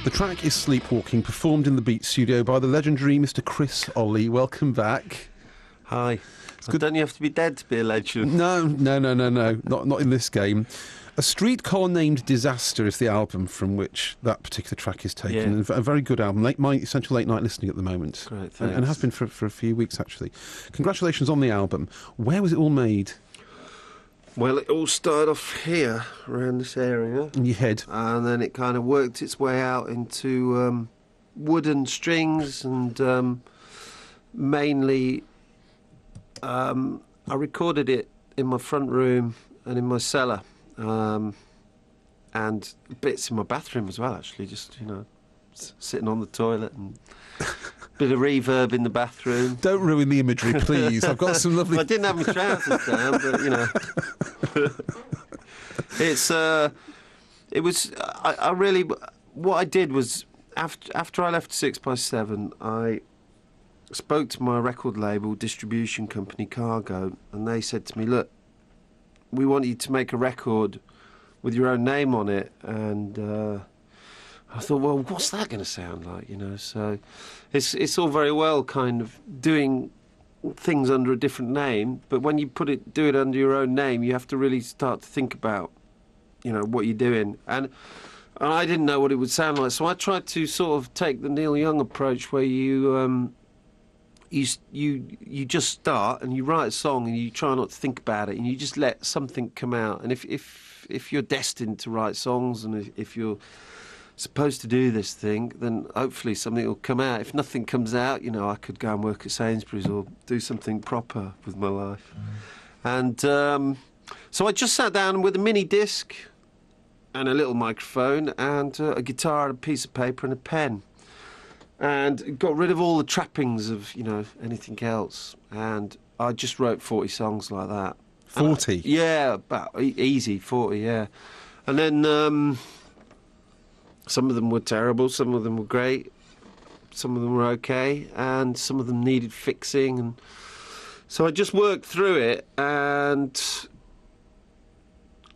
The track is Sleepwalking, performed in the Beat Studio by the legendary Mr. Chris Olley. Welcome back. Hi. Don't you have to be dead to be a legend? No. Not in this game. A Streetcar Named Disaster is the album from which that particular track is taken. Yeah. A very good album. My essential late night listening at the moment. Great, thanks. And has been for a few weeks, actually. Congratulations on the album. Where was it all made? Well, it all started off here, around this area. In your head? And then it kind of worked its way out into wooden strings and mainly I recorded it in my front room and in my cellar. And bits in my bathroom as well, actually, just, sitting on the toilet and bit of reverb in the bathroom. Don't ruin the imagery, please. I've got some lovely... I didn't have my trousers down, but, it was, I really, what I did was, after I left 6x7, I spoke to my record label, distribution company, Cargo, and they said to me, look, we want you to make a record with your own name on it. And I thought, well, what's that going to sound like, So it's all very well kind of doing things under a different name, but when you do it under your own name, you have to really start to think about, what you're doing. And I didn't know what it would sound like, so I tried to sort of take the Neil Young approach where you just start and you write a song and you try not to think about it and you just let something come out. And if you're destined to write songs and if you're supposed to do this thing, then hopefully something will come out. If nothing comes out, I could go and work at Sainsbury's or do something proper with my life. And so I just sat down with a mini disc and a little microphone and a guitar and a piece of paper and a pen. And got rid of all the trappings of, anything else. And I just wrote 40 songs like that. 40? Yeah, about easy, 40, yeah. And then some of them were terrible, some of them were great, some of them were okay, and some of them needed fixing. And so I just worked through it, and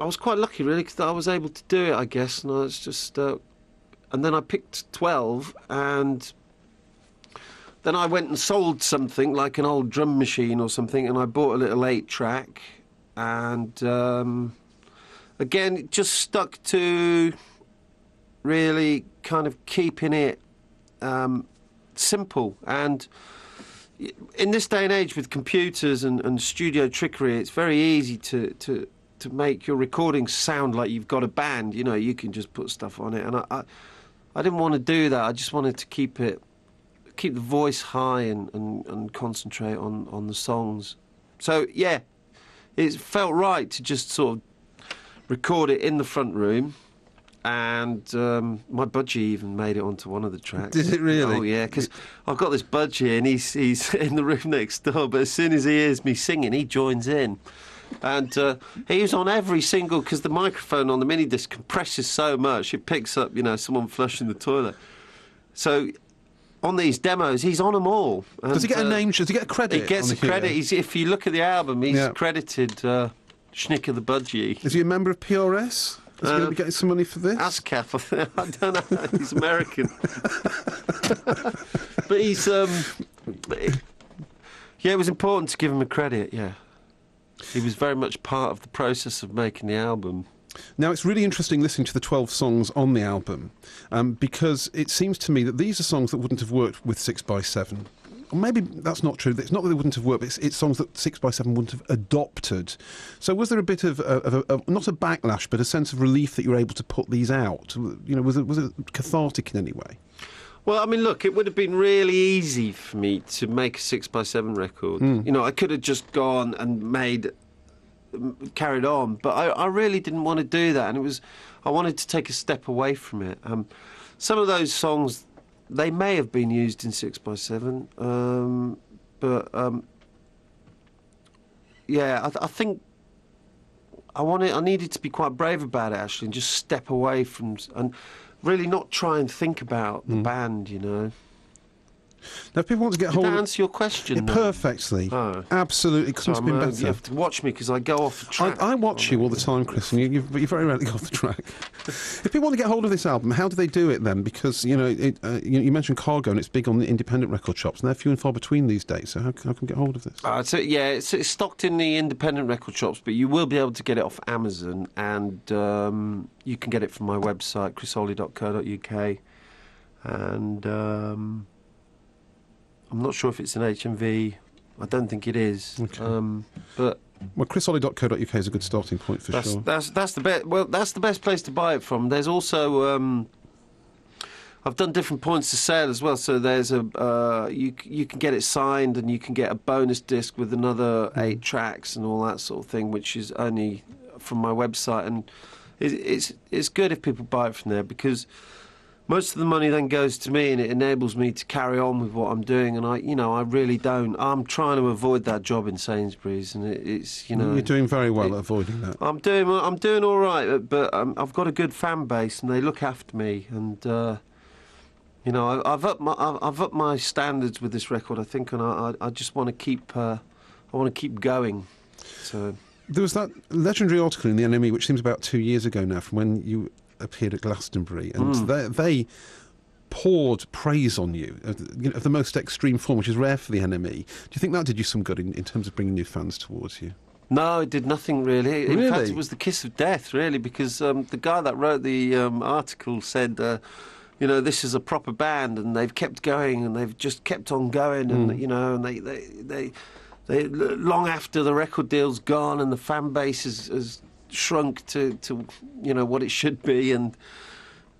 I was quite lucky, really, because I was able to do it, I guess. And I was just... and then I picked 12, and then I went and sold something, like an old drum machine or something, and I bought a little 8-track, and again, it just stuck to really kind of keeping it simple. And in this day and age with computers and studio trickery, it's very easy to make your recordings sound like you've got a band. You can just put stuff on it, and I didn't want to do that. I just wanted to keep the voice high and concentrate on the songs. So, yeah, it felt right to just sort of record it in the front room. And my budgie even made it onto one of the tracks. Did it really? Oh, yeah, because I've got this budgie and he's in the room next door, but as soon as he hears me singing, he joins in. And he was on every single, because the microphone on the mini disc compresses so much, it picks up, someone flushing the toilet. So on these demos, he's on them all. And, does he get a name? Does he get a credit? He gets a credit. If you look at the album, he's credited Schnicker the Budgie. Is he a member of PRS? Is he going to be getting some money for this? ASCAP, I don't know. He's American. But he's... yeah, it was important to give him a credit, yeah. He was very much part of the process of making the album. Now, it's really interesting listening to the 12 songs on the album, because it seems to me that these are songs that wouldn't have worked with 6x7. Or maybe that's not true. It's not that they wouldn't have worked, but it's songs that 6x7 wouldn't have adopted. So was there a bit of not a backlash, but a sense of relief that you were able to put these out? Was it cathartic in any way? Well, I mean, look, it would have been really easy for me to make a 6x7 record. I could have just gone and carried on, but I really didn't want to do that, and I wanted to take a step away from it. Some of those songs, they may have been used in 6x7, but yeah, I think I needed to be quite brave about it, actually, and just step away from and really not try and think about the band, Now, if people want to get Did hold that of answer your question? then? perfectly, Oh. absolutely, couldn't have been better. You have to watch me because I go off the track. I watch you all the time, Chris, and you very rarely go off the track. If people want to get hold of this album, how do they do it then? Because, you mentioned Cargo, and it's big on the independent record shops, and they're few and far between these days, so how can we get hold of this? It's stocked in the independent record shops, but you will be able to get it off Amazon, and you can get it from my website, chrisolley.co.uk, and... I'm not sure if it's an HMV. I don't think it is. Okay. But chrisolley.co.uk is a good starting point for sure. That's the best. Well, that's the best place to buy it from. There's also I've done different points of sale as well. So there's you can get it signed, and you can get a bonus disc with another 8 tracks and all that sort of thing, which is only from my website. And it's good if people buy it from there, because most of the money then goes to me, and it enables me to carry on with what I'm doing. And I really don't. I'm trying to avoid that job in Sainsbury's, and it's You're doing very well at avoiding that. I'm doing all right, but I've got a good fan base, and they look after me. And I've upped my standards with this record, I think, and I just want to keep going. So there was that legendary article in the NME, which seems about 2 years ago now, from when you appeared at Glastonbury, and they poured praise on you of the most extreme form, which is rare for the NME. Do you think that did you some good in terms of bringing new fans towards you? No, it did nothing really. In fact, it was the kiss of death, really, because the guy that wrote the article said, this is a proper band, and they've kept going, and they've just kept on going, and and they long after the record deal's gone and the fan base has shrunk to what it should be, and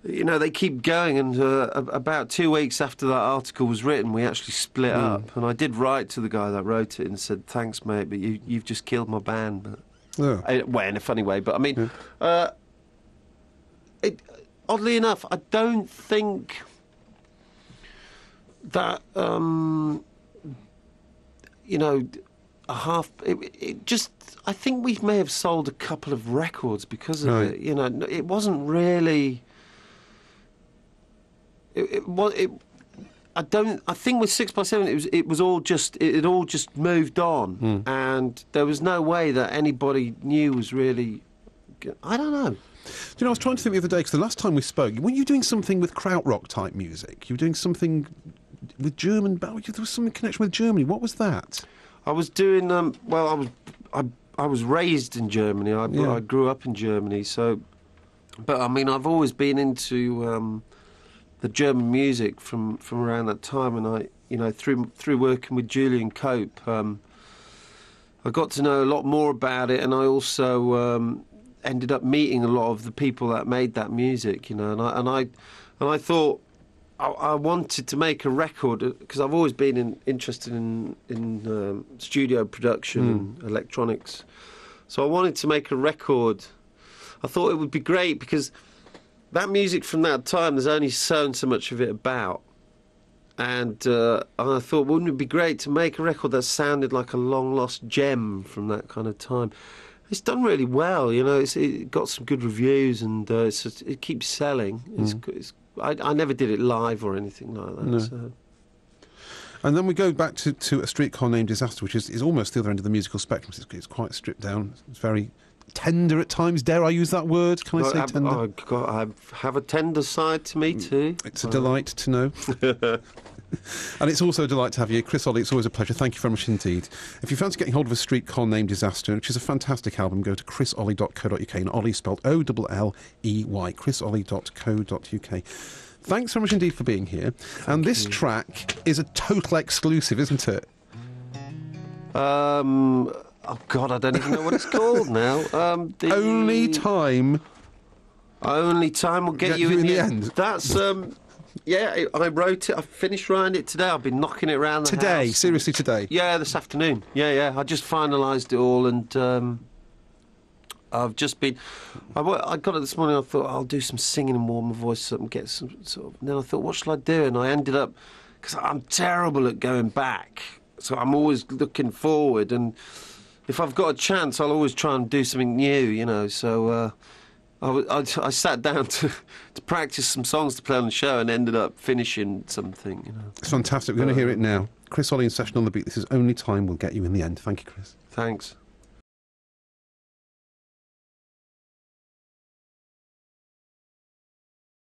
they keep going. And about 2 weeks after that article was written, we actually split up, and I did write to the guy that wrote it and said, thanks mate, but you've just killed my band. But well, in a funny way, but I mean, oddly enough, I don't think that I think we may have sold a couple of records because of it. It wasn't really. I think with 6x7, it had all just moved on, and there was no way that anybody knew was really. I don't know. I was trying to think the other day, because the last time we spoke, were you doing something with krautrock type music? You were doing something with German. There was some connection with Germany. What was that? I was doing. I was raised in Germany. I grew up in Germany. So, but I mean, I've always been into the German music from around that time, and through working with Julian Cope, I got to know a lot more about it, and I also ended up meeting a lot of the people that made that music. And I thought. I wanted to make a record because I've always been interested in studio production and electronics. So I wanted to make a record. I thought it would be great because that music from that time, there's only so much of it about. And I thought, wouldn't it be great to make a record that sounded like a long-lost gem from that kind of time? It's done really well, it got some good reviews, and it keeps selling. I never did it live or anything like that. No. So. And then we go back to A Streetcar Named Disaster, which is almost the other end of the musical spectrum. It's quite stripped down. It's very tender at times. Dare I use that word? Can I say tender? Oh, God, I have a tender side to me too. It's a delight to know. And it's also a delight to have you. Chris Olley, it's always a pleasure. Thank you very much indeed. If you fancy getting hold of A Streetcar Named Disaster, which is a fantastic album, go to chrisolley.co.uk, and Olley spelled Olley, chrisolley.co.uk. Thanks very much indeed for being here. And this track is a total exclusive, isn't it? Oh, God, I don't even know what it's called now. Only Time. Only Time will get you in the end. That's... Yeah, I wrote it. I finished writing it today. I've been knocking it around the house. Today? Seriously, today? Yeah, this afternoon. Yeah. I just finalised it all, and I've just been... I got it this morning. I thought, I'll do some singing and warm my voice up and get some sort of... And then I thought, what shall I do? And I ended up... Because I'm terrible at going back, so I'm always looking forward, and if I've got a chance, I'll always try and do something new, So I sat down to practice some songs to play on the show and ended up finishing something. You know. It's fantastic. We're going to hear it now. Chris Olley in Session on the Beat. This is Only Time Will Get You in the End. Thank you, Chris. Thanks.